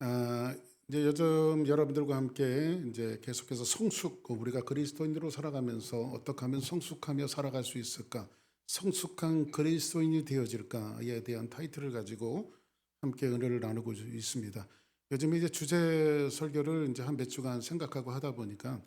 아, 이제 요즘 여러분들과 함께 이제 계속해서 우리가 그리스도인으로 살아가면서 어떻게 하면 성숙하며 살아갈 수 있을까? 성숙한 그리스도인이 되어질까에 대한 타이틀을 가지고 함께 은혜를 나누고 있습니다. 요즘 이제 주제 설교를 이제 한 몇 주간 생각하고 하다 보니까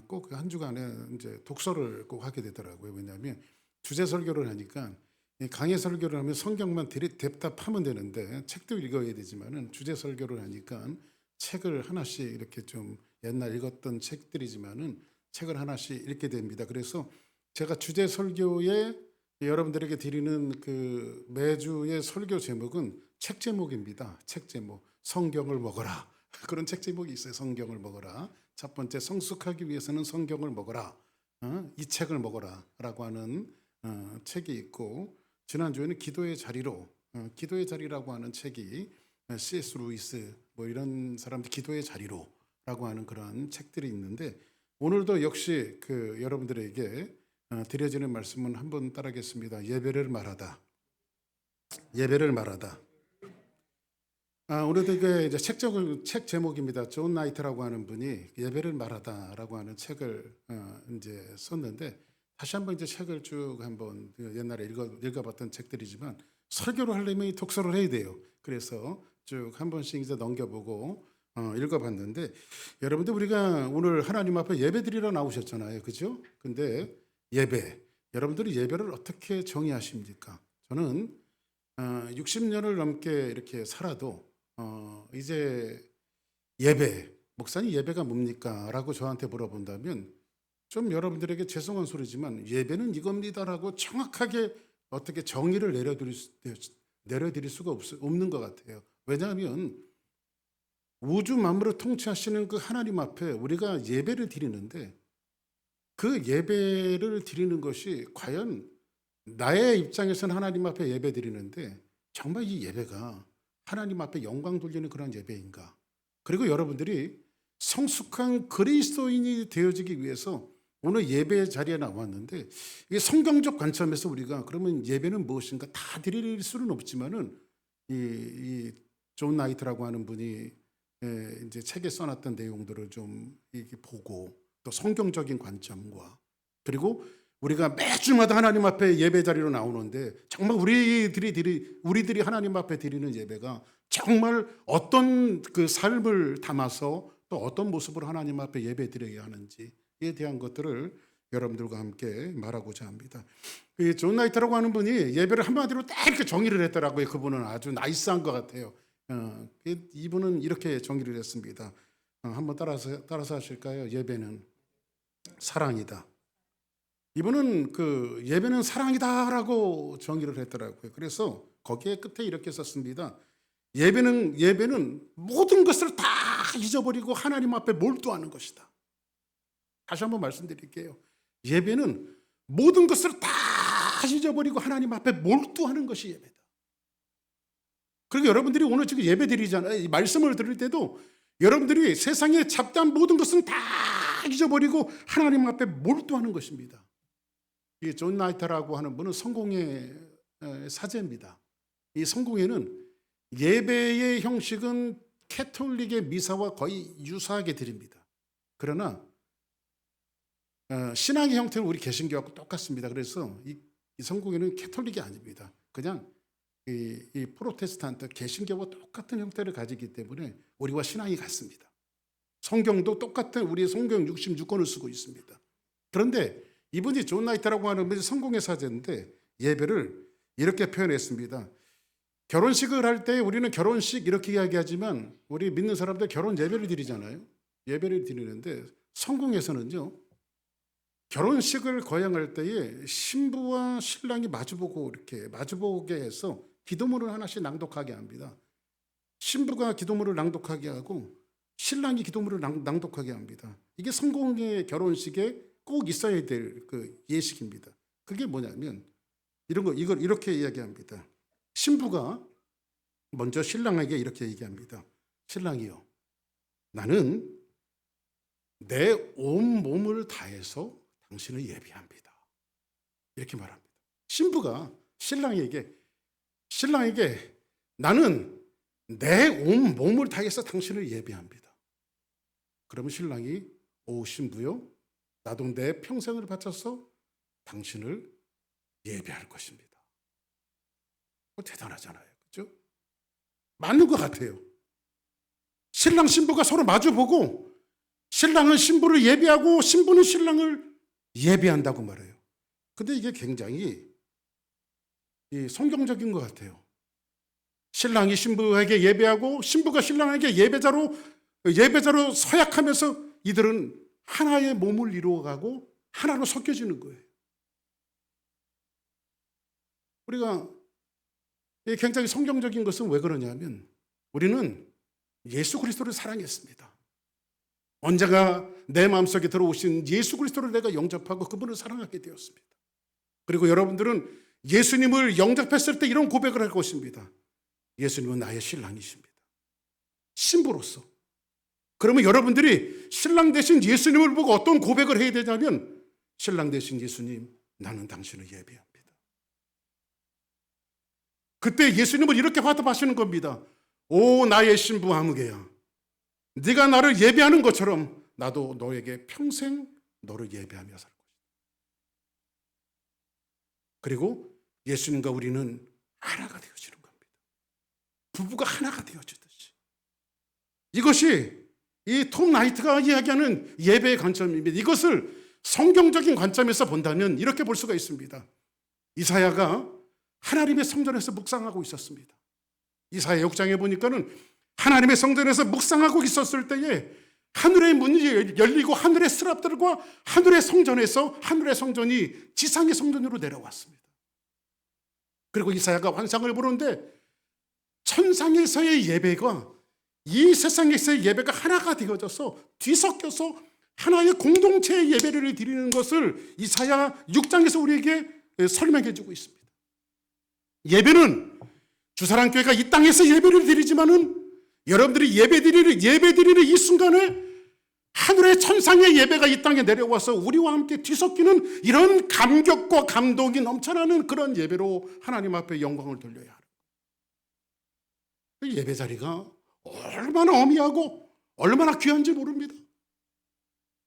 꼭 한 주간에 이제 독서를 꼭 하게 되더라고요. 왜냐하면 주제 설교를 하니까 이 강의 설교를 하면 성경만 답답하면 되는데 책도 읽어야 되지만은 주제 설교를 하니까 책을 하나씩 이렇게 좀 옛날 읽었던 책들이지만은 책을 하나씩 읽게 됩니다. 그래서 제가 주제 설교에 여러분들에게 드리는 그 매주의 설교 제목은 책 제목입니다. 책 제목. 성경을 먹어라. 그런 책 제목이 있어요. 성경을 먹어라. 첫 번째, 성숙하기 위해서는 성경을 먹어라. 이 책을 먹어라라고 하는 책이 있고, 지난주에는 기도의 자리라고 하는 책이 C.S. 루이스 뭐 이런 사람들 기도의 자리로라고 하는 그런 책들이 있는데, 오늘도 역시 그 여러분들에게 드려지는 말씀은 한번 따라하겠습니다. 예배를 말하다. 예배를 말하다. 오늘도 이게 이제 책 제목입니다. 존 나이트라고 하는 분이 예배를 말하다라고 하는 책을 이제 썼는데, 다시 한번 이제 책을 쭉 한번 옛날에 읽어봤던 책들이지만 설교를 하려면 이 독서를 해야 돼요. 그래서 쭉 한 번씩 이제 넘겨보고 읽어봤는데, 여러분들 우리가 오늘 하나님 앞에 예배 드리러 나오셨잖아요, 그죠? 근데 여러분들이 예배를 어떻게 정의하십니까? 저는 60년을 넘게 이렇게 살아도 이제 목사님 예배가 뭡니까? 라고 저한테 물어본다면 좀 여러분들에게 죄송한 소리지만 예배는 이겁니다라고 정확하게 어떻게 정의를 내려드릴 수가 없는 것 같아요. 왜냐하면 우주 만물을 통치하시는 그 하나님 앞에 우리가 예배를 드리는데, 그 예배를 드리는 것이 과연 나의 입장에서는 하나님 앞에 예배 드리는데 정말 이 예배가 하나님 앞에 영광 돌리는 그런 예배인가? 그리고 여러분들이 성숙한 그리스도인이 되어지기 위해서 오늘 예배 자리에 나왔는데, 이게 성경적 관점에서 우리가 그러면 예배는 무엇인가 다 드릴 수는 없지만은 이존 나이트라고 하는 분이 이제 책에 써놨던 내용들을 좀 이렇게 보고, 또 성경적인 관점과, 그리고 우리가 매주마다 하나님 앞에 예배 자리로 나오는데 정말 우리들이 하나님 앞에 드리는 예배가 정말 어떤 그 삶을 담아서 또 어떤 모습으로 하나님 앞에 예배 드려야 하는지에 대한 것들을 여러분들과 함께 말하고자 합니다. 존 나이트라고 하는 분이 예배를 한마디로 딱 이렇게 정의를 했더라고요. 그분은 아주 나이스한 것 같아요. 이분은 이렇게 정의를 했습니다. 한번 따라서 하실까요? 예배는 사랑이다. 이분은 그 예배는 사랑이다라고 정의를 했더라고요. 그래서 거기에 끝에 이렇게 썼습니다. 예배는 모든 것을 다 잊어버리고 하나님 앞에 몰두하는 것이다. 다시 한번 말씀드릴게요. 예배는 모든 것을 다 잊어버리고 하나님 앞에 몰두하는 것이 예배다. 그리고 여러분들이 오늘 지금 예배 드리잖아요. 이 말씀을 들을 때도 여러분들이 세상에 잡다한 모든 것은 다 잊어버리고 하나님 앞에 몰두하는 것입니다. 이 존 나이트라고 하는 분은 성공의 사제입니다. 이 성공회는 예배의 형식은 캐톨릭의 미사와 거의 유사하게 드립니다. 그러나 신앙의 형태는 우리 개신교하고 똑같습니다. 그래서 이 성공회는 캐톨릭이 아닙니다. 그냥 이 프로테스탄트 개신교와 똑같은 형태를 가지기 때문에 우리와 신앙이 같습니다. 성경도 똑같은 우리의 성경 66권을 쓰고 있습니다. 그런데 이분이 존 나이트라고 하는 분이 성공의 사제인데 예배를 이렇게 표현했습니다. 결혼식을 할 때 우리는 결혼식 이렇게 이야기하지만 우리 믿는 사람들 결혼 예배를 드리잖아요. 예배를 드리는데 성공에서는요, 결혼식을 거행할 때에 신부와 신랑이 마주보게 해서 기도문을 하나씩 낭독하게 합니다. 신부가 기도문을 낭독하게 하고 신랑이 기도문을 낭독하게 합니다. 이게 성공의 결혼식에 꼭 있어야 될 그 예식입니다. 그게 뭐냐면 이걸 이렇게 이야기합니다. 신부가 먼저 신랑에게 이렇게 얘기합니다. 신랑이요, 나는 내 온 몸을 다해서 당신을 예비합니다. 이렇게 말합니다. 신부가 신랑에게 나는 내 온 몸을 다해서 당신을 예배합니다. 그러면 신랑이 오 신부요, 나도 내 평생을 바쳐서 당신을 예배할 것입니다. 대단하잖아요. 그렇죠? 맞는 것 같아요. 신랑 신부가 서로 마주보고 신랑은 신부를 예배하고 신부는 신랑을 예배한다고 말해요. 근데 이게 굉장히 성경적인 것 같아요. 신랑이 신부에게 예배하고 신부가 신랑에게 예배자로 서약하면서 이들은 하나의 몸을 이루어가고 하나로 섞여지는 거예요. 우리가 굉장히 성경적인 것은 왜 그러냐면 우리는 예수 그리스도를 사랑했습니다. 언제가 내 마음속에 들어오신 예수 그리스도를 내가 영접하고 그분을 사랑하게 되었습니다. 그리고 여러분들은 예수님을 영접했을 때 이런 고백을 할 것입니다. 예수님은 나의 신랑이십니다. 신부로서. 그러면 여러분들이 신랑 대신 예수님을 보고 어떤 고백을 해야 되냐면 신랑 대신 예수님, 나는 당신을 예배합니다. 그때 예수님을 이렇게 화답하시는 겁니다. 오 나의 신부 아무개야, 네가 나를 예배하는 것처럼 나도 너에게 평생 너를 예배하며 살 것이다. 그리고 예수님과 우리는 하나가 되어지는 겁니다. 부부가 하나가 되어지듯이. 이것이 이 톰 나이트가 이야기하는 예배의 관점입니다. 이것을 성경적인 관점에서 본다면 이렇게 볼 수가 있습니다. 이사야가 하나님의 성전에서 묵상하고 있었습니다. 이사야 6장에 보니까는 하나님의 성전에서 묵상하고 있었을 때에 하늘의 문이 열리고 하늘의 스랍들과 하늘의 성전이 지상의 성전으로 내려왔습니다. 그리고 이사야가 환상을 보는데 천상에서의 예배가 이 세상에서의 예배가 하나가 되어져서 뒤섞여서 하나의 공동체의 예배를 드리는 것을 이사야 6장에서 우리에게 설명해 주고 있습니다. 예배는 주사랑교회가 이 땅에서 예배를 드리지만은 여러분들이 예배 드리는 이 순간에 하늘의 천상의 예배가 이 땅에 내려와서 우리와 함께 뒤섞이는 이런 감격과 감동이 넘쳐나는 그런 예배로 하나님 앞에 영광을 돌려야 하는 거예요. 예배 자리가 얼마나 어미하고 얼마나 귀한지 모릅니다.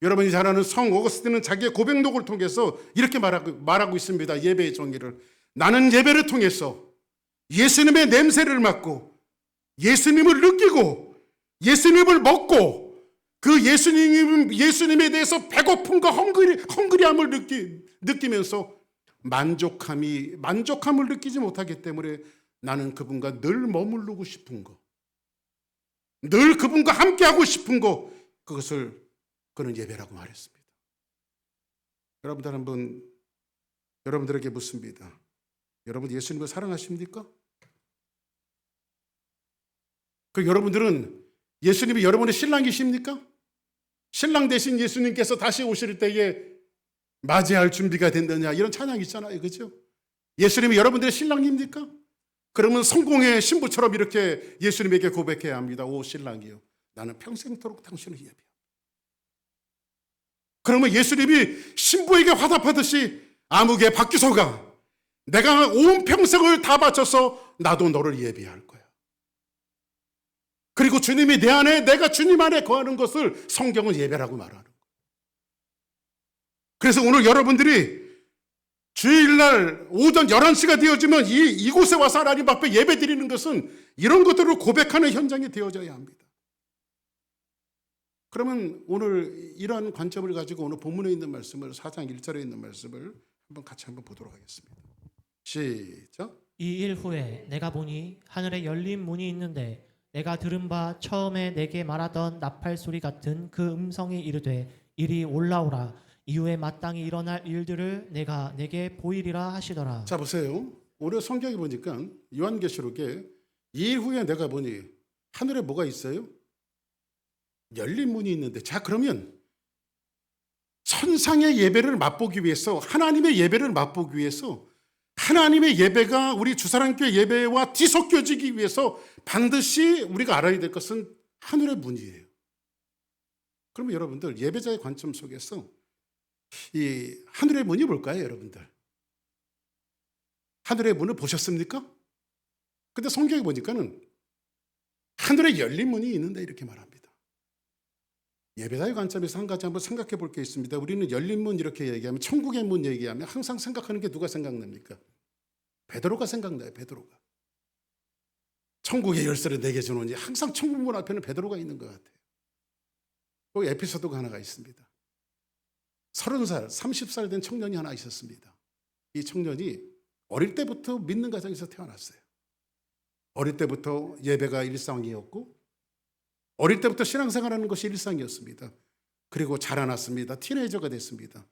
여러분이 잘 아는 성 어거스틴은 자기의 고백록을 통해서 이렇게 말하고 있습니다. 예배의 정의를. 나는 예배를 통해서 예수님의 냄새를 맡고 예수님을 느끼고 예수님을 먹고 그 예수님에 대해서 배고픔과 헝그리함을 느끼면서 만족함을 느끼지 못하기 때문에 나는 그분과 늘 머무르고 싶은 거, 늘 그분과 함께하고 싶은 거, 그것을 그는 예배라고 말했습니다. 여러분들 한번 여러분들에게 묻습니다. 여러분 예수님을 사랑하십니까? 그 여러분들은 예수님이 여러분의 신랑이십니까? 신랑 대신 예수님께서 다시 오실 때에 맞이할 준비가 된다냐 이런 찬양이 있잖아요. 그렇죠? 예수님이 여러분들의 신랑입니까? 그러면 성공의 신부처럼 이렇게 예수님에게 고백해야 합니다. 오 신랑이요, 나는 평생토록 당신을 예배합니다. 그러면 예수님이 신부에게 화답하듯이 아무개 박규서가 내가 온 평생을 다 바쳐서 나도 너를 예배할 거야. 그리고 주님이 내 안에, 내가 주님 안에 거하는 것을 성경은 예배라고 말하는 거예요. 그래서 오늘 여러분들이 주일날 오전 11시가 되어지면 이곳에 와서 하나님 앞에 예배 드리는 것은 이런 것들을 고백하는 현장이 되어져야 합니다. 그러면 오늘 이러한 관점을 가지고 오늘 본문에 있는 말씀을 4장 1절에 있는 말씀을 같이 한번 보도록 하겠습니다. 시작. 이 일 후에 내가 보니 하늘에 열린 문이 있는데 내가 들은 바 처음에 내게 말하던 나팔 소리 같은 그 음성이 이르되 이리 올라오라. 이후에 마땅히 일어날 일들을 내가 내게 보이리라 하시더라. 자 보세요. 오늘 성경에 보니까 요한계시록에 이 일 후에 내가 보니 하늘에 뭐가 있어요? 열린 문이 있는데, 자 그러면 천상의 예배를 맛보기 위해서, 하나님의 예배를 맛보기 위해서, 하나님의 예배가 우리 주사랑교회 예배와 뒤섞여지기 위해서 반드시 우리가 알아야 될 것은 하늘의 문이에요. 그러면 여러분들 예배자의 관점 속에서 이 하늘의 문이 뭘까요, 여러분들? 하늘의 문을 보셨습니까? 근데 성경에 보니까는 하늘에 열린 문이 있는데 이렇게 말합니다. 예배자의 관점에서 한 가지 한번 생각해 볼 게 있습니다. 우리는 열린 문 이렇게 얘기하면, 천국의 문 얘기하면 항상 생각하는 게 누가 생각납니까? 베드로가 생각나요. 베드로가. 천국의 열쇠를 내게 주노니, 항상 천국 문 앞에는 베드로가 있는 것 같아요. 거기 에피소드가 하나가 있습니다. 30살, 30살 된 청년이 하나 있었습니다. 이 청년이 어릴 때부터 믿는 가정에서 태어났어요. 어릴 때부터 예배가 일상이었고, 어릴 때부터 신앙생활하는 것이 일상이었습니다. 그리고 자라났습니다. 티네이저가 됐습니다.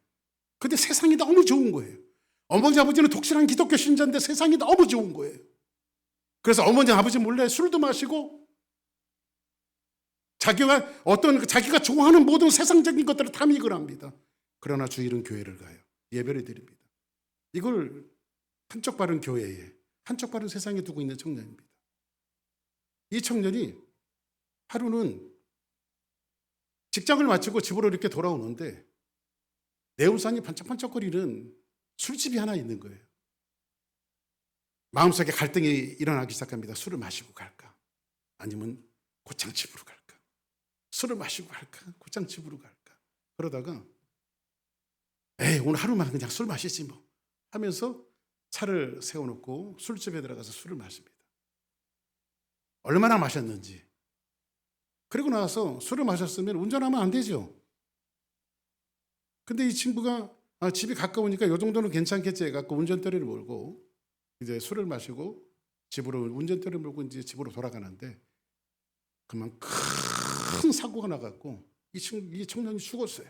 근데 세상이 너무 좋은 거예요. 어머니 아버지는 독실한 기독교 신자인데 세상이 너무 좋은 거예요. 그래서 어머니 아버지 몰래 술도 마시고, 자기가 좋아하는 모든 세상적인 것들을 탐닉을 합니다. 그러나 주일은 교회를 가요. 예배를 드립니다. 이걸 한쪽 발은 교회에, 한쪽 발은 세상에 두고 있는 청년입니다. 이 청년이 하루는 직장을 마치고 집으로 이렇게 돌아오는데 내 우산이 반짝반짝거리는 술집이 하나 있는 거예요. 마음속에 갈등이 일어나기 시작합니다. 술을 마시고 갈까? 아니면 고창집으로 갈까? 술을 마시고 갈까? 고창집으로 갈까? 그러다가 에이, 오늘 하루만 그냥 술 마시지 뭐 하면서 차를 세워놓고 술집에 들어가서 술을 마십니다. 얼마나 마셨는지. 그리고 나서 술을 마셨으면 운전하면 안 되죠. 근데 이 친구가 집이 가까우니까 이 정도는 괜찮겠지 해갖고 운전대를 몰고 이제 술을 마시고 집으로, 운전대를 몰고 이제 집으로 돌아가는데 그만 큰 사고가 나갖고 이 청년이 죽었어요.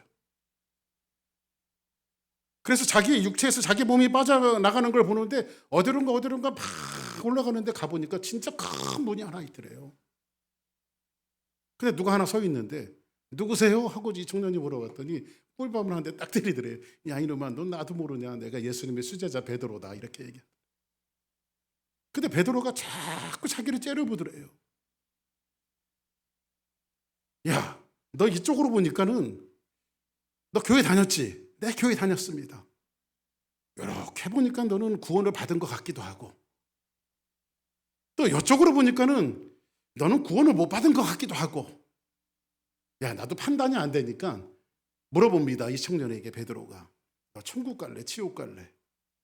그래서 자기 육체에서 자기 몸이 빠져나가는 걸 보는데 어디론가 막 올라가는데 가보니까 진짜 큰 문이 하나 있더래요. 근데 누가 하나 서 있는데 누구세요? 하고 이 청년이 물어봤더니 꿀밤을 한 대 딱 때리더래요. 야 이놈아, 넌 나도 모르냐? 내가 예수님의 수제자 베드로다. 이렇게 얘기해. 근데 베드로가 자꾸 자기를 째려보더래요. 야, 너 이쪽으로 보니까는 너 교회 다녔지? 네, 교회 다녔습니다. 이렇게 보니까 너는 구원을 받은 것 같기도 하고, 또 이쪽으로 보니까는 너는 구원을 못 받은 것 같기도 하고. 야, 나도 판단이 안 되니까 물어봅니다. 이 청년에게 베드로가 너 천국 갈래? 지옥 갈래?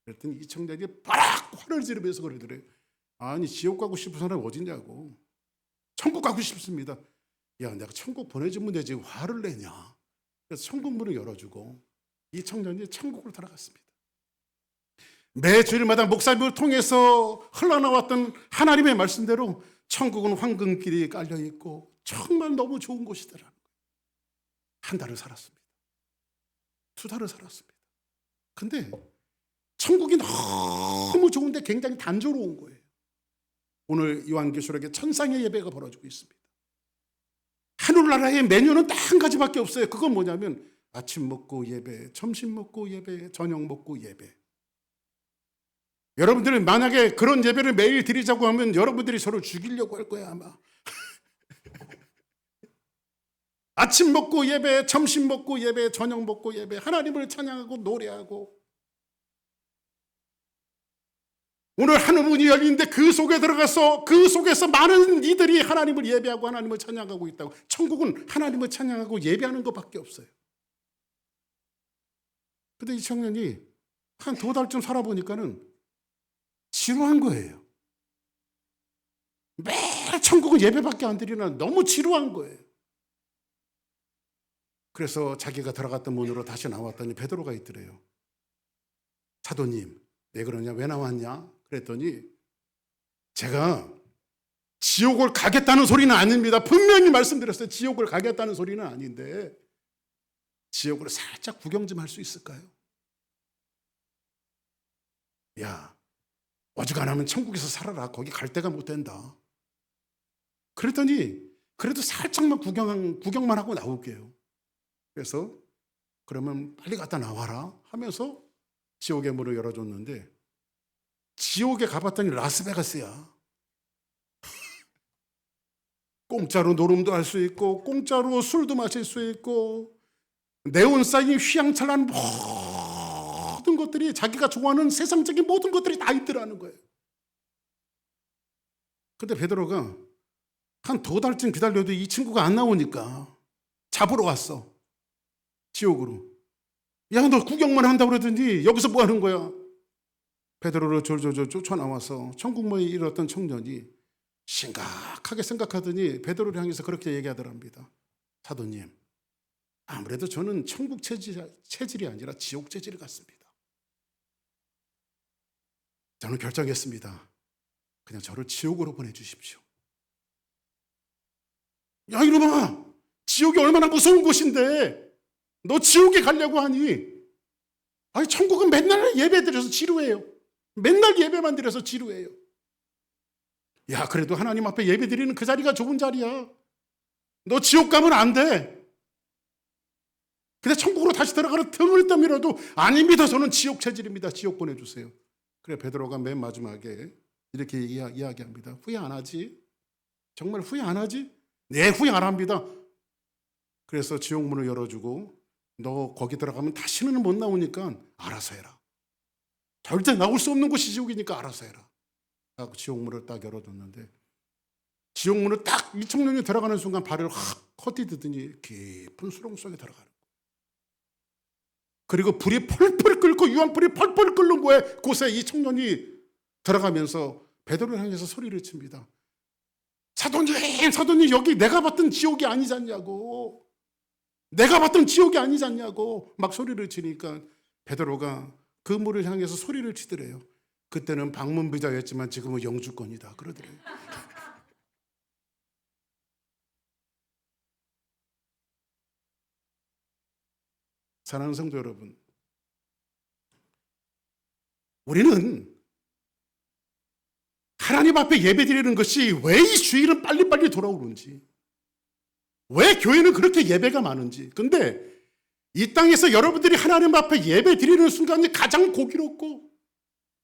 그랬더니 이 청년이 바락 화를 지르면서 그러더래요. 아니, 지옥 가고 싶은 사람이 어딨냐고. 천국 가고 싶습니다. 야, 내가 천국 보내주면 되지 화를 내냐. 그래서 천국 문을 열어주고 이 청년이 천국으로 들어갔습니다. 매 주일마다 목사님을 통해서 흘러나왔던 하나님의 말씀대로 천국은 황금길이 깔려있고 정말 너무 좋은 곳이더라는 거예요. 한 달을 살았습니다. 2달을 살았습니다. 근데 천국이 너무 좋은데 굉장히 단조로운 거예요. 오늘 요한계시록에 천상의 예배가 벌어지고 있습니다. 하늘나라의 메뉴는 딱 한 가지밖에 없어요. 그건 뭐냐면 아침 먹고 예배, 점심 먹고 예배, 저녁 먹고 예배. 여러분들은 만약에 그런 예배를 매일 드리자고 하면 여러분들이 서로 죽이려고 할 거야 아마. 아침 먹고 예배, 점심 먹고 예배, 저녁 먹고 예배, 하나님을 찬양하고 노래하고. 오늘 하늘 문이 열리는데 그 속에 들어가서 그 속에서 많은 이들이 하나님을 예배하고 하나님을 찬양하고 있다고. 천국은 하나님을 찬양하고 예배하는 것밖에 없어요. 근데 이 청년이 한 2달쯤 살아보니까는 지루한 거예요. 매일 천국은 예배밖에 안 드리나 너무 지루한 거예요. 그래서 자기가 들어갔던 문으로 다시 나왔더니 베드로가 있더래요. 사도님, 왜 그러냐? 왜 나왔냐? 그랬더니 제가 지옥을 가겠다는 소리는 아닙니다. 분명히 말씀드렸어요. 지옥을 가겠다는 소리는 아닌데 지옥을 살짝 구경 좀 할 수 있을까요? 야, 어지간하면 천국에서 살아라. 거기 갈 데가 못 된다. 그랬더니 그래도 살짝만 구경만 하고 나올게요. 그래서 그러면 빨리 갔다 나와라 하면서 지옥의 문을 열어줬는데 지옥에 가봤더니 라스베가스야. 공짜로 노름도 할 수 있고 공짜로 술도 마실 수 있고 네온 사인 휘황찬란 모든 것들이 자기가 좋아하는 세상적인 모든 것들이 다 있더라는 거예요. 근데 베드로가 한 2달쯤 기다려도 이 친구가 안 나오니까 잡으러 왔어. 지옥으로. 야, 너 구경만 한다고 그러더니 여기서 뭐 하는 거야? 베드로를 졸졸졸 쫓아나와서 천국문에 이르렀던 청년이 심각하게 생각하더니 베드로를 향해서 그렇게 얘기하더랍니다. 사도님, 아무래도 저는 천국 체질이 아니라 지옥 체질 같습니다. 저는 결정했습니다. 그냥 저를 지옥으로 보내주십시오. 야, 이놈아, 지옥이 얼마나 무서운 곳인데 너 지옥에 가려고 하니? 아니, 천국은 맨날 예배 드려서 지루해요. 맨날 예배만 드려서 지루해요. 야, 그래도 하나님 앞에 예배 드리는 그 자리가 좋은 자리야. 너 지옥 가면 안 돼. 근데 천국으로 다시 들어가는 틈을 떠밀어도 아닙니다. 저는 지옥 체질입니다. 지옥 보내주세요. 그래, 베드로가 맨 마지막에 이렇게 이야기합니다. 후회 안 하지? 정말 후회 안 하지? 네, 후회 안 합니다. 그래서 지옥 문을 열어주고 너 거기 들어가면 다시는 못 나오니까 알아서 해라. 절대 나올 수 없는 곳이 지옥이니까 알아서 해라. 하고 지옥 문을 딱 열어뒀는데 지옥 문을 딱 이 청년이 들어가는 순간 발을 확 헛디디더니 깊은 수렁 속에 들어가는 거예요. 그리고 불이 펄펄 끓고 유황불이 펄펄 끓는 곳에 이 청년이 들어가면서 베드로를 향해서 소리를 칩니다. 사도님, 사도님, 여기 내가 봤던 지옥이 아니잖냐고. 내가 봤던 지옥이 아니잖냐고 막 소리를 치니까 베드로가 그 물을 향해서 소리를 치더래요. 그때는 방문비자였지만 지금은 영주권이다 그러더래요. 사랑하는 성도 여러분, 우리는 하나님 앞에 예배드리는 것이 왜 이 주일은 빨리빨리 돌아오는지, 왜 교회는 그렇게 예배가 많은지. 근데 이 땅에서 여러분들이 하나님 앞에 예배드리는 순간이 가장 고기롭고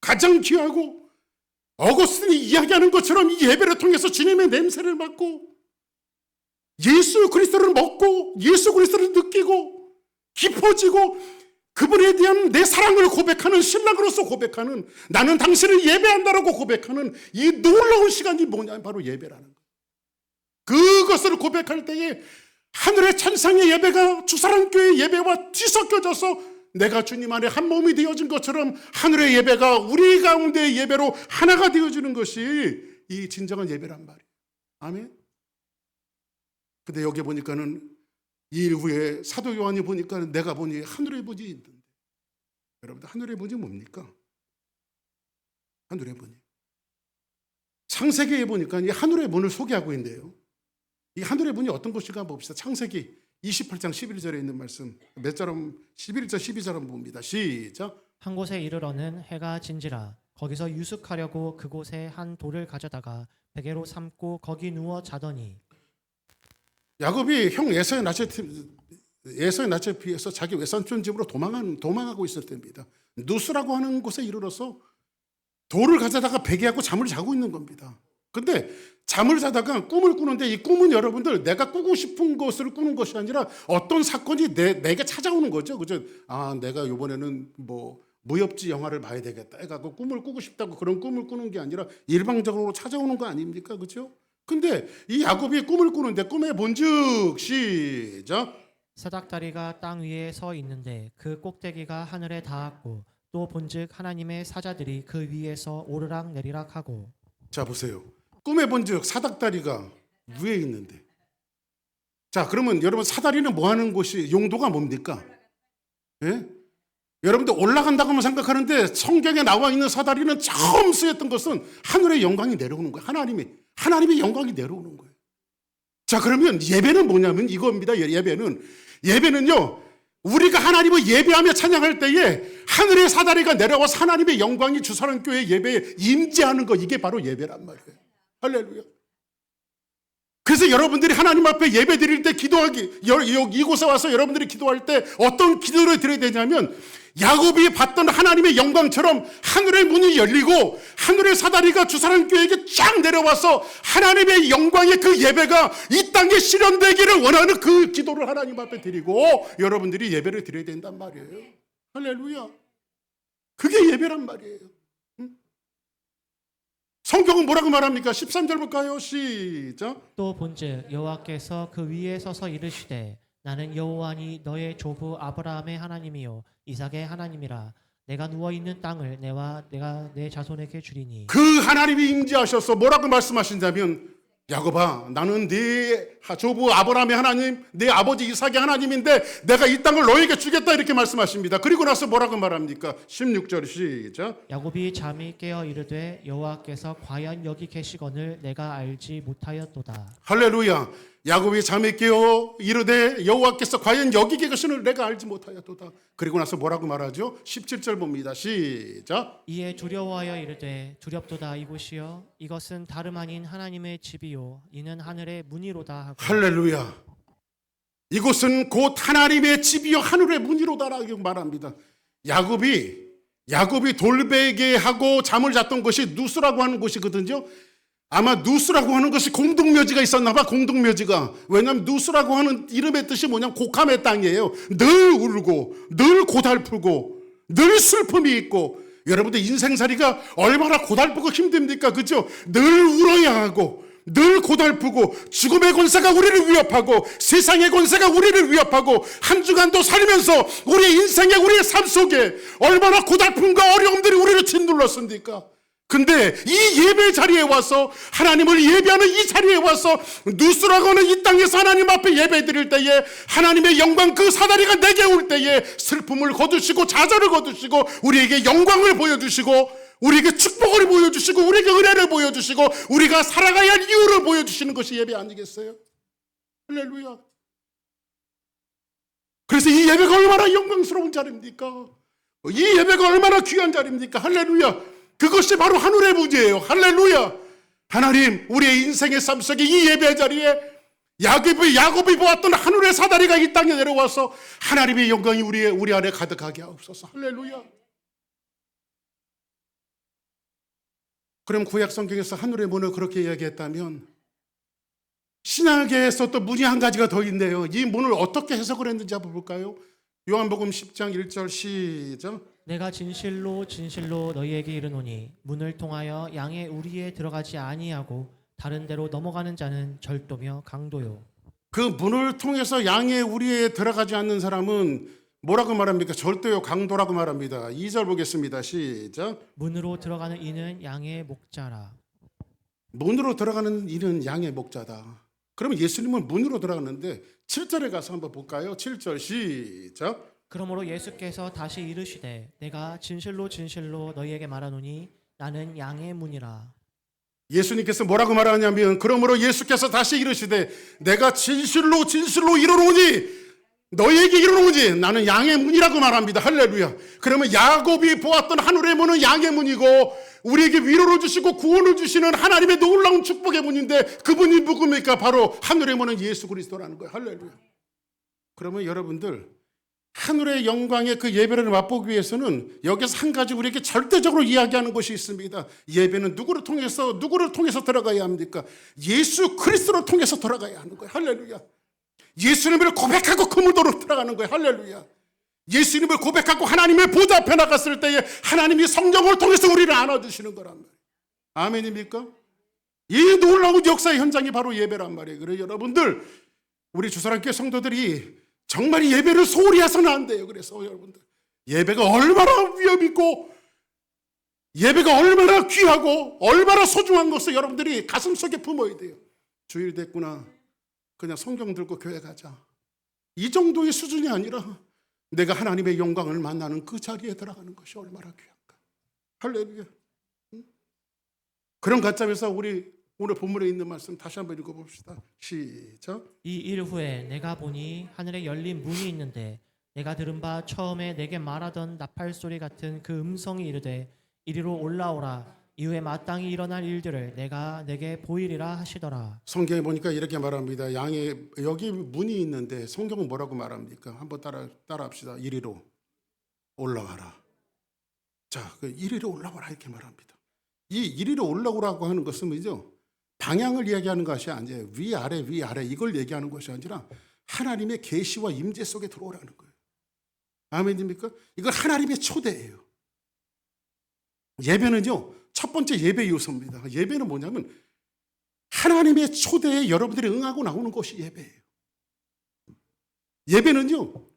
가장 귀하고, 어거스틴이 이야기하는 것처럼 이 예배를 통해서 주님의 냄새를 맡고 예수 그리스도를 먹고 예수 그리스도를 느끼고 깊어지고 그분에 대한 내 사랑을 고백하는, 신랑으로서 고백하는, 나는 당신을 예배한다라고 고백하는 이 놀라운 시간이 뭐냐, 바로 예배라는 거예요. 그것을 고백할 때에 하늘의 찬상의 예배가 주사랑교회의 예배와 뒤섞여져서 내가 주님 안에 한 몸이 되어진 것처럼 하늘의 예배가 우리 가운데의 예배로 하나가 되어지는 것이 이 진정한 예배란 말이에요. 아멘. 근데 여기 보니까는 2일 후에 사도 요한이 보니까 내가 보니 하늘의 문이 있는데, 여러분들 하늘의 문이 뭡니까? 하늘의 문이 창세기에 보니까 이 하늘의 문을 소개하고 있는데요. 이 하늘의 문이 어떤 것인가 봅시다. 창세기 28장 11절에 있는 말씀, 몇 절은 11절 12절 한번 봅니다. 시작. 한 곳에 이르러는 해가 진지라 거기서 유숙하려고 그곳에 한 돌을 가져다가 베개로 삼고 거기 누워 자더니. 야곱이 형 에서의 낯에 피해서 자기 외삼촌 집으로 도망하고 있을 때입니다. 누스라고 하는 곳에 이르러서 돌을 가져다가 베개하고 잠을 자고 있는 겁니다. 근데 잠을 자다가 꿈을 꾸는데 이 꿈은 여러분들 내가 꾸고 싶은 것을 꾸는 것이 아니라 어떤 사건이 내게 찾아오는 거죠. 그죠? 아, 내가 이번에는 뭐 무협지 영화를 봐야 되겠다 해가지고 꿈을 꾸고 싶다고 그런 꿈을 꾸는 게 아니라 일방적으로 찾아오는 거 아닙니까? 그죠? 근데 이 야곱이 꿈을 꾸는데 꿈에 본즉 시작. 사닥다리가 땅 위에 서 있는데 그 꼭대기가 하늘에 닿았고 또 본즉 하나님의 사자들이 그 위에서 오르락 내리락 하고. 자, 보세요. 꿈에 본즉 사닥다리가 위에 있는데, 자, 그러면 여러분 사다리는 뭐 하는 곳이, 용도가 뭡니까? 예? 여러분들 올라간다고만 생각하는데 성경에 나와 있는 사다리는 처음 쓰였던 것은 하늘의 영광이 내려오는 거예요. 하나님의 영광이 내려오는 거예요. 자, 그러면 예배는 뭐냐면 이겁니다. 예배는요, 우리가 하나님을 예배하며 찬양할 때에 하늘의 사다리가 내려와서 하나님의 영광이 주사랑교회 예배에 임재하는 거, 이게 바로 예배란 말이에요. 할렐루야. 그래서 여러분들이 하나님 앞에 예배 드릴 때 이곳에 와서 여러분들이 기도할 때 어떤 기도를 드려야 되냐면, 야곱이 봤던 하나님의 영광처럼 하늘의 문이 열리고 하늘의 사다리가 주사랑교회에게 쫙 내려와서 하나님의 영광의 그 예배가 이 땅에 실현되기를 원하는 그 기도를 하나님 앞에 드리고 여러분들이 예배를 드려야 된단 말이에요. 할렐루야. 그게 예배란 말이에요. 성경은 뭐라고 말합니까? 13절 볼까요? 시작. 또 본즉 여호와께서 그 위에 서서 이르시되 나는 여호와니 너의 조부 아브라함의 하나님이요 이삭의 하나님이라. 내가 누워 있는 땅을 내가 내 자손에게 주리니. 그 하나님이 임재하셔서 뭐라고 말씀하신다면, 야곱아, 나는 네 조부 아브라함의 하나님, 네 아버지 이삭의 하나님인데 내가 이 땅을 너에게 주겠다, 이렇게 말씀하십니다. 그리고 나서 뭐라고 말합니까? 16절 시작. 야곱이 잠이 깨어 이르되 여호와께서 과연 여기 계시거늘 내가 알지 못하였도다. 할렐루야. 야곱이 잠에 깨어 이르되 여호와께서 과연 여기 계시는 내가 알지 못하였도다. 그리고 나서 뭐라고 말하죠? 17절 봅니다. 시작. 이에 두려워하여 이르되 두렵도다 이곳이여 이것은 다름 아닌 하나님의 집이요 이는 하늘의 문이로다 하고. 할렐루야. 이곳은 곧 하나님의 집이요 하늘의 문이로다라고 말합니다. 야곱이 돌베개하고 잠을 잤던 곳이 누스라고 하는 곳이거든요. 아마 누스라고 하는 것이 공동묘지가 있었나 봐. 공동묘지가. 왜냐하면 누스라고 하는 이름의 뜻이 뭐냐면 곡함의 땅이에요. 늘 울고 늘 고달프고 늘 슬픔이 있고. 여러분들 인생살이가 얼마나 고달프고 힘듭니까? 그렇죠? 늘 울어야 하고 늘 고달프고 죽음의 권세가 우리를 위협하고 세상의 권세가 우리를 위협하고 한 주간도 살면서 우리의 인생의 우리의 삶 속에 얼마나 고달픔과 어려움들이 우리를 짓눌렀습니까? 근데 이 예배 자리에 와서 하나님을 예배하는 이 자리에 와서 누스라고 하는 이 땅에서 하나님 앞에 예배 드릴 때에 하나님의 영광 그 사다리가 내게 올 때에 슬픔을 거두시고 좌절을 거두시고 우리에게 영광을 보여주시고 우리에게 축복을 보여주시고 우리에게 은혜를 보여주시고 우리가 살아가야 할 이유를 보여주시는 것이 예배 아니겠어요? 할렐루야. 그래서 이 예배가 얼마나 영광스러운 자리입니까? 이 예배가 얼마나 귀한 자리입니까? 할렐루야. 그것이 바로 하늘의 문이에요. 할렐루야. 하나님, 우리의 인생의 삶 속에 이 예배 자리에 야곱이 보았던 하늘의 사다리가 이 땅에 내려와서 하나님의 영광이 우리 안에 가득하게 하옵소서. 할렐루야. 그럼 구약 성경에서 하늘의 문을 그렇게 이야기했다면 신약에서 또 문이 한 가지가 더 있네요. 이 문을 어떻게 해석을 했는지 한번 볼까요? 요한복음 10장 1절 시작. 내가 진실로 진실로 너희에게 이르노니 문을 통하여 양의 우리에 들어가지 아니하고 다른 데로 넘어가는 자는 절도며 강도요. 그 문을 통해서 양의 우리에 들어가지 않는 사람은 뭐라고 말합니까? 절도요 강도라고 말합니다. 2절 보겠습니다. 시작. 문으로 들어가는 이는 양의 목자라. 문으로 들어가는 이는 양의 목자다. 그러면 예수님은 문으로 들어갔는데 7절에 가서 한번 볼까요? 7절 시작. 그러므로 예수께서 다시 이르시되 내가 진실로 진실로 너희에게 말하노니 나는 양의 문이라. 예수님께서 뭐라고 말하냐면 그러므로 예수께서 다시 이르시되 내가 진실로 진실로 이르노니 너희에게 이르노니 나는 양의 문이라고 말합니다. 할렐루야. 그러면 야곱이 보았던 하늘의 문은 양의 문이고 우리에게 위로를 주시고 구원을 주시는 하나님의 놀라운 축복의 문인데 그분이 누굽니까? 바로 하늘의 문은 예수 그리스도라는 거예요. 할렐루야. 그러면 여러분들 하늘의 영광의 그 예배를 맛보기 위해서는 여기서 한 가지 우리에게 절대적으로 이야기하는 것이 있습니다. 예배는 누구를 통해서 들어가야 합니까? 예수 그리스도를 통해서 들어가야 하는 거예요. 할렐루야. 예수님을 고백하고 그 무도로 들어가는 거예요. 할렐루야. 예수님을 고백하고 하나님의 보좌 앞에 나갔을 때에 하나님이 성령을 통해서 우리를 안아주시는 거란 말이에요. 아멘입니까? 이 놀라운 역사의 현장이 바로 예배란 말이에요. 그래서 여러분들 우리 주사랑교회 성도들이 정말 예배를 소홀히 해서는 안 돼요. 그래서 여러분들 예배가 얼마나 위험 있고 예배가 얼마나 귀하고 얼마나 소중한 것을 여러분들이 가슴속에 품어야 돼요. 주일 됐구나. 그냥 성경 들고 교회 가자. 이 정도의 수준이 아니라 내가 하나님의 영광을 만나는 그 자리에 들어가는 것이 얼마나 귀한가. 할렐루야. 그런 관점에서 우리 오늘 본문에 있는 말씀 다시 한번 읽어봅시다. 시작. 이 일 후에 내가 보니 하늘에 열린 문이 있는데 내가 들은 바 처음에 내게 말하던 나팔 소리 같은 그 음성이 이르되 이리로 올라오라. 이후에 마땅히 일어날 일들을 내가 내게 보이리라 하시더라. 성경에 보니까 이렇게 말합니다. 여기 문이 있는데 성경은 뭐라고 말합니까? 한번 따라합시다. 이리로 올라와라. 자, 그 이리로 올라와라 이렇게 말합니다. 이 이리로 올라오라고 하는 것은 뭐죠? 방향을 이야기하는 것이 아니에요. 위아래 이걸 얘기하는 것이 아니라 하나님의 계시와 임재 속에 들어오라는 거예요. 아멘입니까? 이건 하나님의 초대예요. 예배는요 첫 번째 예배 요소입니다. 예배는 뭐냐면 하나님의 초대에 여러분들이 응하고 나오는 것이 예배예요. 예배는요,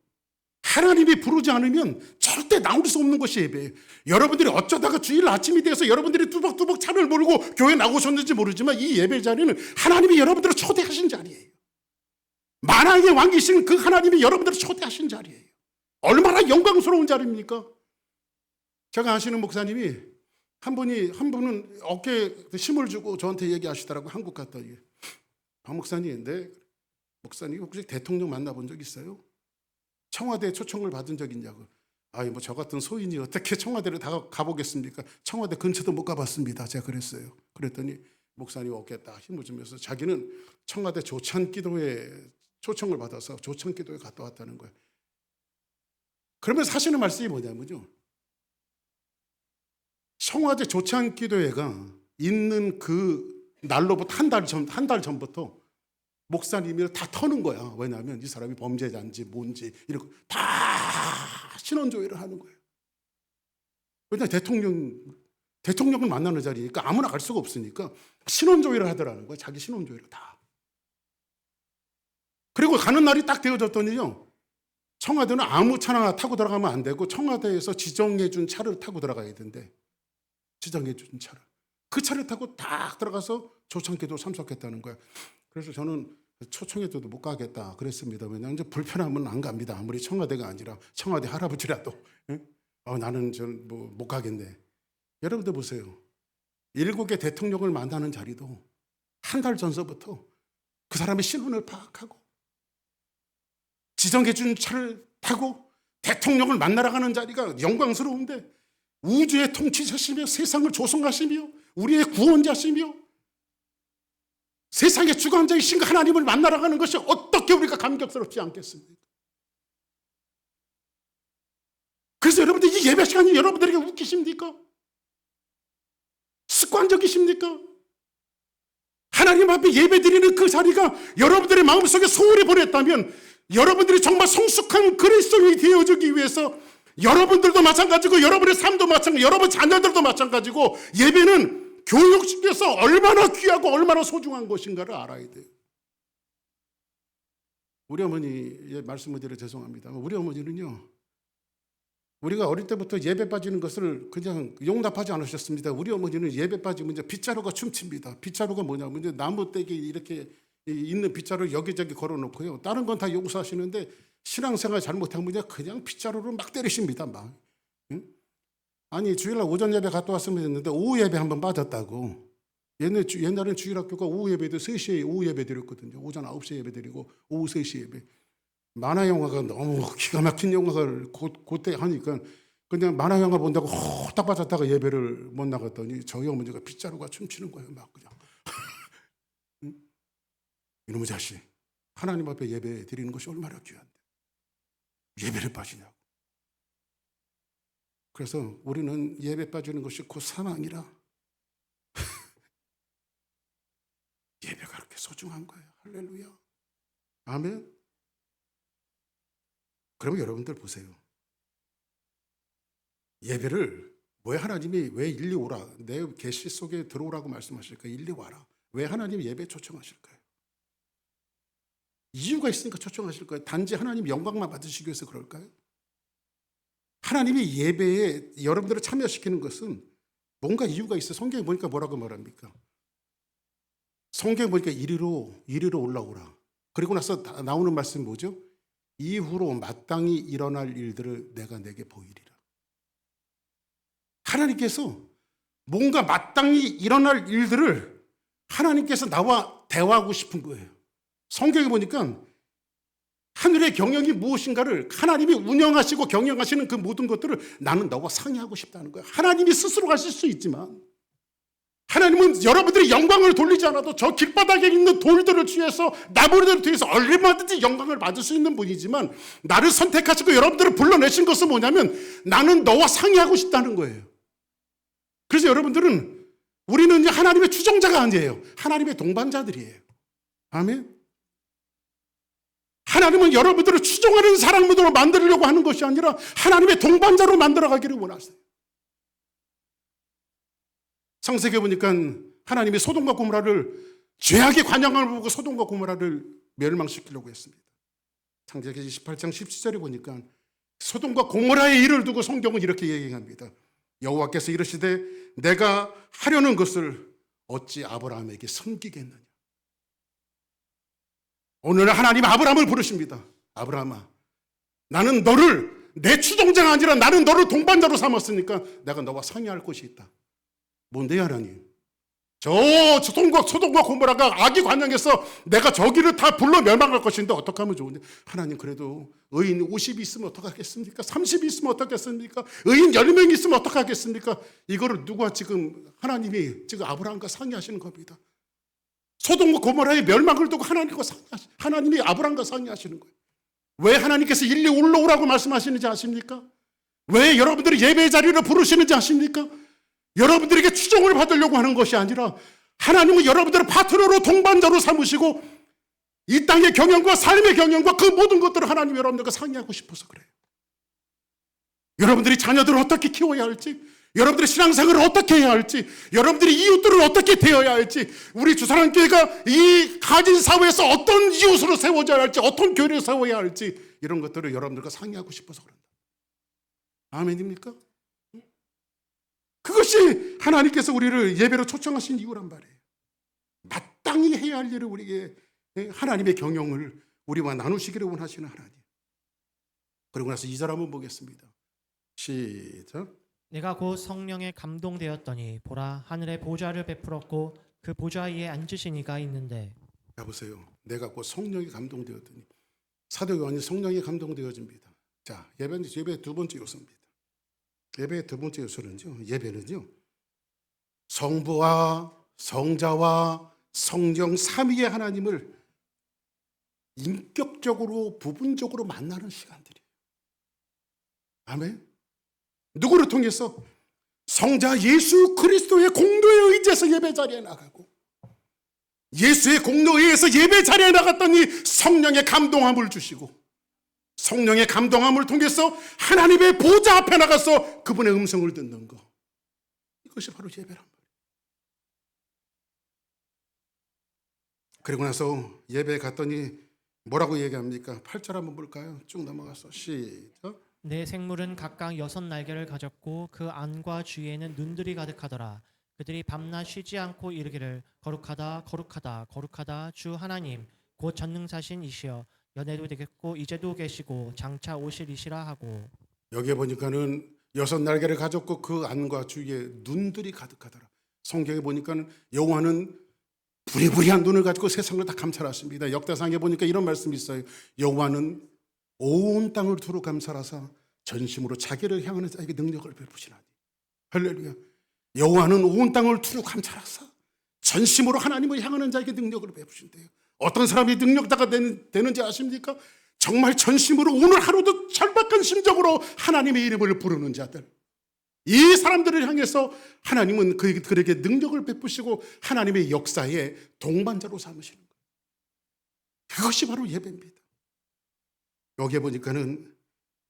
하나님이 부르지 않으면 절대 나올 수 없는 것이 예배예요. 여러분들이 어쩌다가 주일 아침이 돼서 여러분들이 뚜벅뚜벅 차를 몰고 교회 나오셨는지 모르지만 이 예배 자리는 하나님이 여러분들을 초대하신 자리예요. 만왕의 왕이신 그 하나님이 여러분들을 초대하신 자리예요. 얼마나 영광스러운 자리입니까? 제가 아시는 목사님이 한 분은 어깨에 힘을 주고 저한테 얘기하시더라고요. 한국 갔더니, 박 목사님, 목사님 혹시 대통령 만나본 적 있어요? 청와대 초청을 받은 적 있냐고. 뭐 저 같은 소인이 어떻게 청와대를 다 가보겠습니까? 청와대 근처도 못 가봤습니다. 제가 그랬어요. 그랬더니 목사님 어깨에 딱 힘을 주면서 자기는 청와대 조찬기도에 초청을 받아서 조찬기도에 갔다 왔다는 거예요. 그러면서 하시는 말씀이 뭐냐면요, 청와대 조찬기도회가 있는 그 날로부터 한 달 전부터 목사님이 다 터는 거야. 왜냐하면 이 사람이 범죄자인지 뭔지 이렇게 다 신원조회를 하는 거예요. 왜냐하면 대통령을 만나는 자리니까 아무나 갈 수가 없으니까 신원조회를 하더라는 거예요. 자기 신원조회를 다. 그리고 가는 날이 딱 되어졌더니요, 청와대는 아무 차나 타고 들어가면 안 되고 청와대에서 지정해 준 차를 타고 들어가야 된대. 지정해 준 차를. 그 차를 타고 딱 들어가서 조찬기도 참석했다는 거야. 그래서 저는 초청해도 못 가겠다 그랬습니다. 왜냐하면 이제 불편하면 안 갑니다. 아무리 청와대가 아니라 청와대 할아버지라도. 나는 못 가겠네. 여러분들 보세요. 일국의 대통령을 만나는 자리도 한 달 전서부터 그 사람의 신원을 파악하고 지정해 준 차를 타고 대통령을 만나러 가는 자리가 영광스러운데, 우주의 통치자시며 세상을 조성하시며 우리의 구원자시며 세상의 주관자이신 그 하나님을 만나러 가는 것이 어떻게 우리가 감격스럽지 않겠습니까? 그래서 여러분들 이 예배 시간이 여러분들에게 웃기십니까? 습관적이십니까? 하나님 앞에 예배 드리는 그 자리가 여러분들의 마음속에 소홀히 보냈다면, 여러분들이 정말 성숙한 그리스도인이 되어주기 위해서 여러분들도 마찬가지고 여러분의 삶도 마찬가지고 여러분 자녀들도 마찬가지고 예배는 교육시켜서 얼마나 귀하고 얼마나 소중한 것인가를 알아야 돼요. 우리 어머니 말씀을 드려 죄송합니다. 우리 어머니는요, 우리가 어릴 때부터 예배 빠지는 것을 그냥 용납하지 않으셨습니다. 우리 어머니는 예배 빠지면 이제 빗자루가 춤춥니다. 빗자루가 뭐냐면 이제 나무 떼기 이렇게 있는 빗자루 여기저기 걸어놓고요. 다른 건 다 용서하시는데 신앙생활 잘못하면 그냥 빗자루로 막 때리십니다. 막. 응? 아니 주일날 오전 예배 갔다 왔으면 했는데 오후 예배 한번 빠졌다고. 옛날엔 주일학교가 오후 예배도 3시에 오후 예배 드렸거든요. 오전 9시에 예배 드리고 오후 3시 예배. 만화 영화가 너무 기가 막힌 영화를 그때 하니까 그냥 만화 영화 본다고 딱 빠졌다가 예배를 못 나갔더니 저희 어머니가 빗자루가 춤추는 거예요. 막 그냥. 응? 이놈의 자식, 하나님 앞에 예배 드리는 것이 얼마나 귀한데 예배를 빠지냐고. 그래서 우리는 예배 빠지는 것이 곧 사망이라 예배가 그렇게 소중한 거예요. 할렐루야. 아멘. 그러면 여러분들 보세요. 예배를 왜 하나님이 왜 일리 오라, 내 계시 속에 들어오라고 말씀하실까? 일리 와라. 왜 하나님이 예배 초청하실까요? 이유가 있으니까 초청하실 거예요. 단지 하나님 영광만 받으시기 위해서 그럴까요? 하나님이 예배에 여러분들을 참여시키는 것은 뭔가 이유가 있어요. 성경에 보니까 뭐라고 말합니까? 성경에 보니까 이리로 올라오라. 그리고 나서 나오는 말씀이 뭐죠? 이후로 마땅히 일어날 일들을 내가 내게 보이리라. 하나님께서 뭔가 마땅히 일어날 일들을 하나님께서 나와 대화하고 싶은 거예요. 성경에 보니까 하늘의 경영이 무엇인가를 하나님이 운영하시고 경영하시는 그 모든 것들을 나는 너와 상의하고 싶다는 거예요. 하나님이 스스로 하실 수 있지만 하나님은 여러분들이 영광을 돌리지 않아도 저 길바닥에 있는 돌들을 취해서 나무들을 뒤에서 얼마든지 영광을 받을 수 있는 분이지만, 나를 선택하시고 여러분들을 불러내신 것은 뭐냐면 나는 너와 상의하고 싶다는 거예요. 그래서 여러분들은, 우리는 하나님의 추종자가 아니에요. 하나님의 동반자들이에요. 아멘. 하나님은 여러분들을 추종하는 사람으로 만들려고 하는 것이 아니라 하나님의 동반자로 만들어가기를 원하세요. 창세기에 보니까 하나님이 소돔과 고모라를 죄악의 관양을 보고 소돔과 고모라를 멸망시키려고 했습니다. 창세기 28장 17절에 보니까 소돔과 고모라의 일을 두고 성경은 이렇게 얘기합니다. 여호와께서 이르시되 내가 하려는 것을 어찌 아브라함에게 섬기겠느냐. 오늘 하나님 아브라함을 부르십니다. 아브라함아, 나는 너를 내 추종자가 아니라 나는 너를 동반자로 삼았으니까 내가 너와 상의할 것이 있다. 뭔데요, 하나님? 저 소돔과 고모라가 악이 관영해서 내가 저기를 다 불러 멸망할 것인데 어떻게 하면 좋은데, 하나님 그래도 의인 50이 있으면 어떡하겠습니까? 30이 있으면 어떡하겠습니까? 의인 10명이 있으면 어떡하겠습니까? 이거를 누가 지금 하나님이 지금 아브라함과 상의하시는 겁니다. 소돔과 고모라의 멸망을 두고 하나님이 아브라함과 상의하시는 거예요. 왜 하나님께서 일리 올라오라고 말씀하시는지 아십니까? 왜 여러분들이 예배의 자리를 부르시는지 아십니까? 여러분들에게 추종을 받으려고 하는 것이 아니라 하나님은 여러분들을 파트너로 동반자로 삼으시고 이 땅의 경영과 삶의 경영과 그 모든 것들을 하나님 여러분들과 상의하고 싶어서 그래요. 여러분들이 자녀들을 어떻게 키워야 할지, 여러분들의 신앙생활을 어떻게 해야 할지, 여러분들이 이웃들을 어떻게 대해야 할지, 우리 주사랑교회가 이 가진 사회에서 어떤 이웃으로 세워져야 할지, 어떤 교회를 세워야 할지, 이런 것들을 여러분들과 상의하고 싶어서 그런다. 아멘입니까? 그것이 하나님께서 우리를 예배로 초청하신 이유란 말이에요. 마땅히 해야 할 일을 우리에게 하나님의 경영을 우리와 나누시기를 원하시는 하나님. 그리고 나서 2절 한번 보겠습니다. 시작. 내가 곧 성령에 감동되었더니 보라 하늘에 보좌를 베풀었고 그 보좌 위에 앉으신 이가 있는데. 보세요. 내가 곧 성령에 감동되었더니 사도 요한이 성령에 감동되어집니다. 자, 예배 두 번째 요소입니다. 예배의 두 번째 요소는요, 예배는요, 성부와 성자와 성령 삼위의 하나님을 인격적으로 부분적으로 만나는 시간들이에요. 아멘. 누구를 통해서? 성자 예수 그리스도의 공로에 의지해서 예배 자리에 나가고, 예수의 공로에 의해서 예배 자리에 나갔더니 성령의 감동함을 주시고, 성령의 감동함을 통해서 하나님의 보좌 앞에 나가서 그분의 음성을 듣는 것, 이것이 바로 예배란 말이에요. 그리고 나서 예배에 갔더니 뭐라고 얘기합니까? 8절 한번 볼까요? 쭉 넘어가서 시작. 내 생물은 각각 6날개를 가졌고 그 안과 주위에는 눈들이 가득하더라. 그들이 밤낮 쉬지 않고 이르기를 거룩하다 거룩하다 거룩하다 주 하나님 곧 전능자신 이시여 연애도 되겠고 이제도 계시고 장차 오실이시라 하고. 여기에 보니까는 6날개를 가졌고 그 안과 주위에 눈들이 가득하더라. 성경에 보니까는 여호와는 부리부리한 눈을 가지고 세상을 다 감찰하십니다. 역대상에 보니까 이런 말씀이 있어요. 여호와는 온 땅을 두루 감찰하사 전심으로 자기를 향하는 자에게 능력을 베푸시나니. 할렐루야. 여호와는 온 땅을 두루 감찰하사 전심으로 하나님을 향하는 자에게 능력을 베푸신대요. 어떤 사람이 능력자가 되는지 아십니까? 정말 전심으로 오늘 하루도 절박한 심정으로 하나님의 이름을 부르는 자들. 이 사람들을 향해서 하나님은 그에게 능력을 베푸시고 하나님의 역사에 동반자로 삼으시는 거예요. 그것이 바로 예배입니다. 여기에 보니까는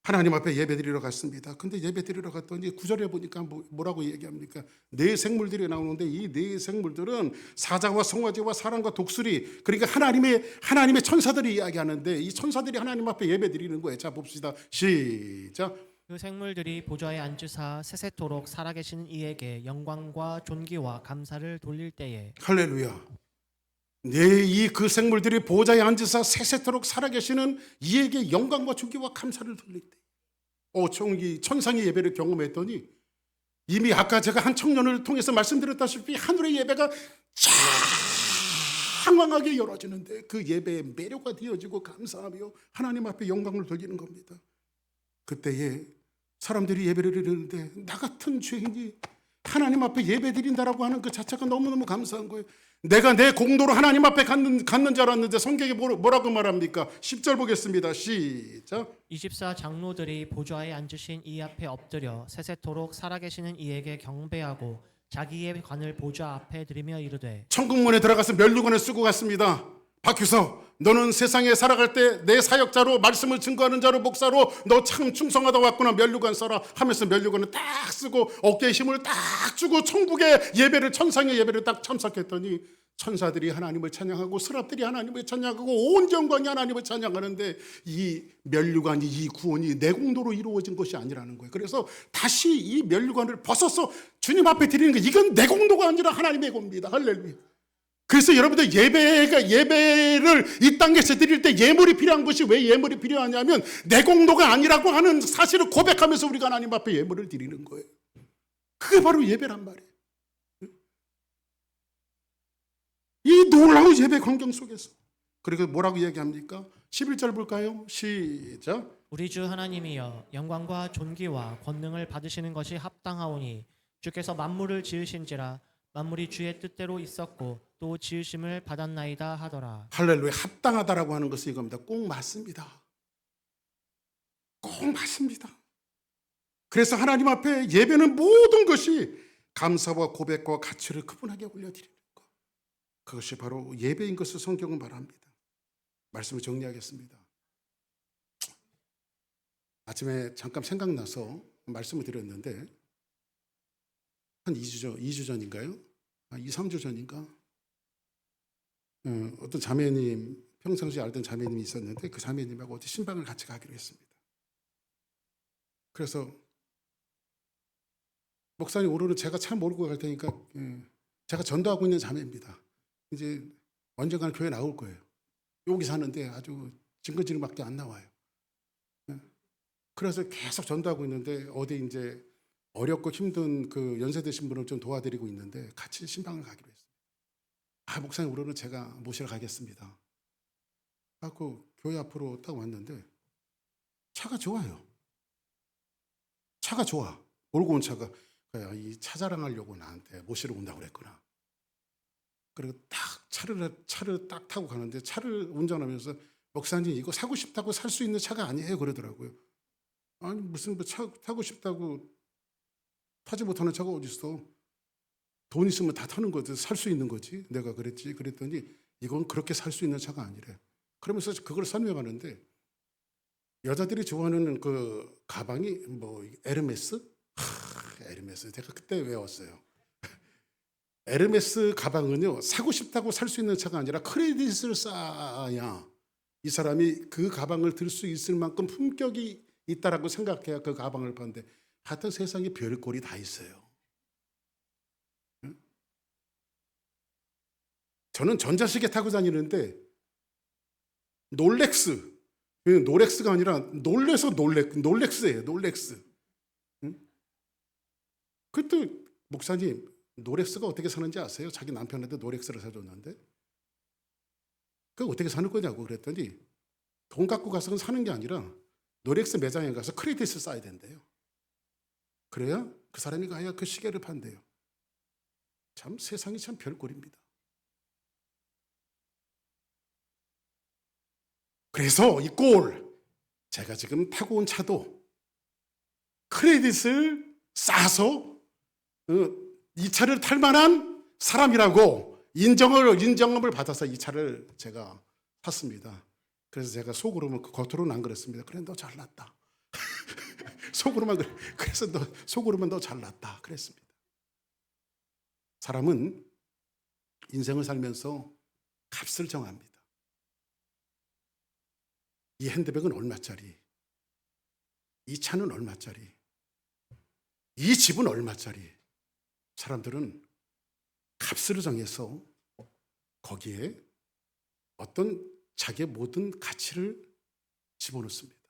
하나님 앞에 예배 드리러 갔습니다. 근데 예배 드리러 갔더니 9절에 보니까 뭐라고 얘기합니까? 네 생물들이 나오는데 이 네 생물들은 사자와 송아지와 사람과 독수리, 그러니까 하나님의 천사들이 이야기하는데 이 천사들이 하나님 앞에 예배 드리는 거예요. 자, 봅시다. 시작. 그 생물들이 보좌에 앉으사 세세토록 살아계신 이에게 영광과 존귀와 감사를 돌릴 때에. 할렐루야. 그 생물들이 보좌에 앉으사 세세토록 살아계시는 이에게 영광과 존귀와 감사를 돌릴 때. 천상의 예배를 경험했더니 이미 아까 제가 한 청년을 통해서 말씀드렸다시피 하늘의 예배가 장황하게 열어지는데 그 예배의 매료가 되어지고 감사하며 하나님 앞에 영광을 돌리는 겁니다. 그때에 사람들이 예배를 드리는데 나 같은 죄인이 하나님 앞에 예배 드린다라고 하는 그 자체가 너무너무 감사한 거예요. 내가 내 공로로 하나님 앞에 갔는 줄 알았는데 성경이 뭐라고 말합니까? 10절 보겠습니다. 시작. 24 장로들이 보좌에 앉으신 이 앞에 엎드려 세세토록 살아계시는 이에게 경배하고 자기의 관을 보좌 앞에 들이며 이르되. 천국문에 들어가서 면류관을 쓰고 갔습니다. 박규서, 너는 세상에 살아갈 때 내 사역자로, 말씀을 증거하는 자로, 목사로 너 참 충성하다 왔구나. 면류관 써라 하면서 면류관을 딱 쓰고 어깨에 힘을 딱 주고 천국의 예배를, 천상의 예배를 딱 참석했더니 천사들이 하나님을 찬양하고 스랍들이 하나님을 찬양하고 온 영광이 하나님을 찬양하는데, 이 면류관이, 이 구원이 내 공로로 이루어진 것이 아니라는 거예요. 그래서 다시 이 면류관을 벗어서 주님 앞에 드리는 거, 이건 내 공로가 아니라 하나님의 공로입니다. 할렐루야. 그래서 여러분들 예배를 이 땅에서 드릴 때 예물이 필요한 것이, 왜 예물이 필요하냐면 내 공로가 아니라고 하는 사실을 고백하면서 우리가 하나님 앞에 예물을 드리는 거예요. 그게 바로 예배란 말이에요. 이 놀라운 예배 광경 속에서. 그리고 뭐라고 얘기합니까? 11절 볼까요? 시작. 우리 주 하나님이여, 영광과 존귀와 권능을 받으시는 것이 합당하오니 주께서 만물을 지으신지라 만물이 주의 뜻대로 있었고 또 지으심을 받았나이다 하더라. 할렐루야. 합당하다라고 하는 것은 이겁니다. 꼭 맞습니다. 꼭 맞습니다. 그래서 하나님 앞에 예배는 모든 것이 감사와 고백과 가치를 그분에게 올려드리는 것, 그것이 바로 예배인 것을 성경은 말합니다. 말씀을 정리하겠습니다. 아침에 잠깐 생각나서 말씀을 드렸는데, 한 2주 전인가요? 2, 3주 전인가? 어떤 자매님, 평상시에 알던 자매님이 있었는데 그 자매님하고 어디 신방을 같이 가기로 했습니다. 그래서 목사님, 오늘은 제가 잘 모르고 갈 테니까, 제가 전도하고 있는 자매입니다. 이제 언젠가는 교회 나올 거예요. 여기 사는데 아주 징글징글밖에 안 나와요. 그래서 계속 전도하고 있는데 어디 이제 어렵고 힘든 그 연세 드신 분을 좀 도와드리고 있는데 같이 신방을 가기로 했습니다. 목사님, 오늘은 제가 모시러 가겠습니다 하고 교회 앞으로 딱 왔는데 차가 좋아요. 차가 좋아. 몰고 온 차가, 이 차 자랑하려고 나한테 모시러 온다고 그랬구나. 그리고 딱 차를 딱 타고 가는데, 차를 운전하면서 목사님, 이거 사고 싶다고 살 수 있는 차가 아니에요 그러더라고요. 아니, 무슨 뭐 차 타고 싶다고 타지 못하는 차가 어디 있어? 돈 있으면 다 타는 거지, 살 수 있는 거지. 내가 그랬지. 그랬더니 이건 그렇게 살 수 있는 차가 아니래. 그러면서 그걸 설명하는데, 여자들이 좋아하는 그 가방이 뭐 에르메스? 에르메스 제가 그때 외웠어요. 에르메스 가방은요, 사고 싶다고 살 수 있는 차가 아니라 크레딧을 쌓아야 이 사람이 그 가방을 들 수 있을 만큼 품격이 있다라고 생각해야 그 가방을 파는데, 하여튼 세상에 별꼴이 다 있어요. 저는 전자시계 타고 다니는데 노렉스가 아니라 놀래서 놀렉스예요. 놀렉스. 그때 목사님, 노렉스가 어떻게 사는지 아세요? 자기 남편한테 노렉스를 사줬는데, 그거 어떻게 사는 거냐고 그랬더니, 돈 갖고 가서 사는 게 아니라 노렉스 매장에 가서 크레딧을 쌓아야 된대요. 그래야 그 사람이 가야 그 시계를 판대요. 참 세상이 참 별꼴입니다. 그래서 이 꼴, 제가 지금 타고 온 차도 크레딧을 쌓아서 이 차를 탈 만한 사람이라고 인정을 받아서 이 차를 제가 탔습니다. 그래서 제가 속으로는, 겉으로는 안 그랬습니다. 그래, 너 잘났다. 속으로만 그래. 그래서 속으로만 너 잘났다 그랬습니다. 사람은 인생을 살면서 값을 정합니다. 이 핸드백은 얼마짜리? 이 차는 얼마짜리? 이 집은 얼마짜리? 사람들은 값을 정해서 거기에 어떤 자기의 모든 가치를 집어넣습니다.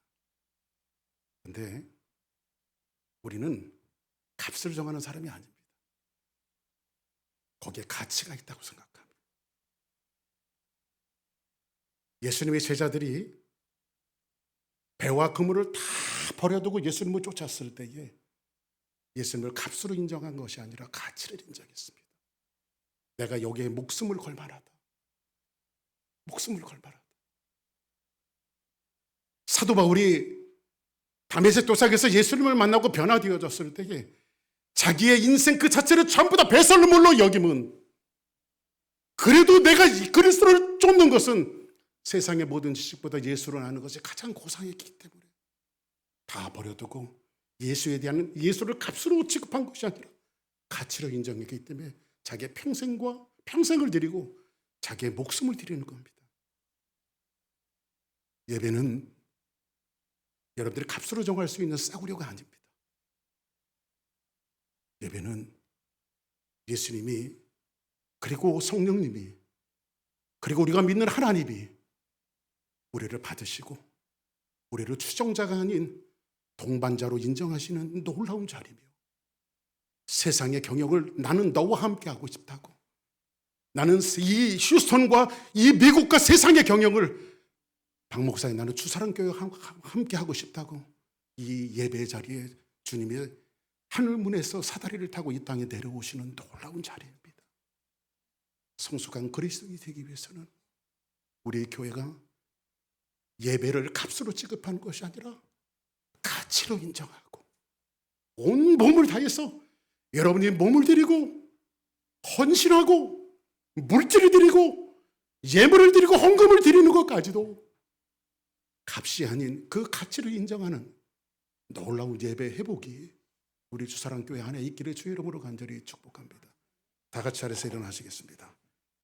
그런데 우리는 값을 정하는 사람이 아닙니다. 거기에 가치가 있다고 생각합니다. 예수님의 제자들이 배와 그물을 다 버려두고 예수님을 쫓았을 때에 예수님을 값으로 인정한 것이 아니라 가치를 인정했습니다. 내가 여기에 목숨을 걸 만하다. 목숨을 걸 만하다. 사도 바울이 다메섹 도상에서 예수님을 만나고 변화되어졌을 때에 자기의 인생 그 자체를 전부 다 배설물로 여김은 그래도 내가 이 그리스도를 쫓는 것은 세상의 모든 지식보다 예수를 아는 것이 가장 고상했기 때문에 다 버려두고 예수에 대한 예수를 값으로 취급한 것이 아니라 가치로 인정했기 때문에 자기의 평생을 드리고 자기의 목숨을 드리는 겁니다. 예배는 여러분들이 값으로 정할 수 있는 싸구려가 아닙니다. 예배는 예수님이 그리고 성령님이 그리고 우리가 믿는 하나님이 우리를 받으시고 우리를 추종자가 아닌 동반자로 인정하시는 놀라운 자리며 세상의 경영을 나는 너와 함께 하고 싶다고 나는 이 휴스턴과 이 미국과 세상의 경영을 박 목사님 나는 주사랑교회와 함께 하고 싶다고 이 예배 자리에 주님의 하늘문에서 사다리를 타고 이 땅에 내려오시는 놀라운 자리입니다. 성숙한 그리스도인이 되기 위해서는 우리 교회가 예배를 값으로 취급하는 것이 아니라 가치로 인정하고 온 몸을 다해서 여러분이 몸을 드리고 헌신하고 물질을 드리고 예물을 드리고 헌금을 드리는 것까지도 값이 아닌 그 가치를 인정하는 놀라운 예배 회복이 우리 주사랑교회 안에 있기를 주의 이름으로 간절히 축복합니다. 다 같이 자리에서 일어나시겠습니다.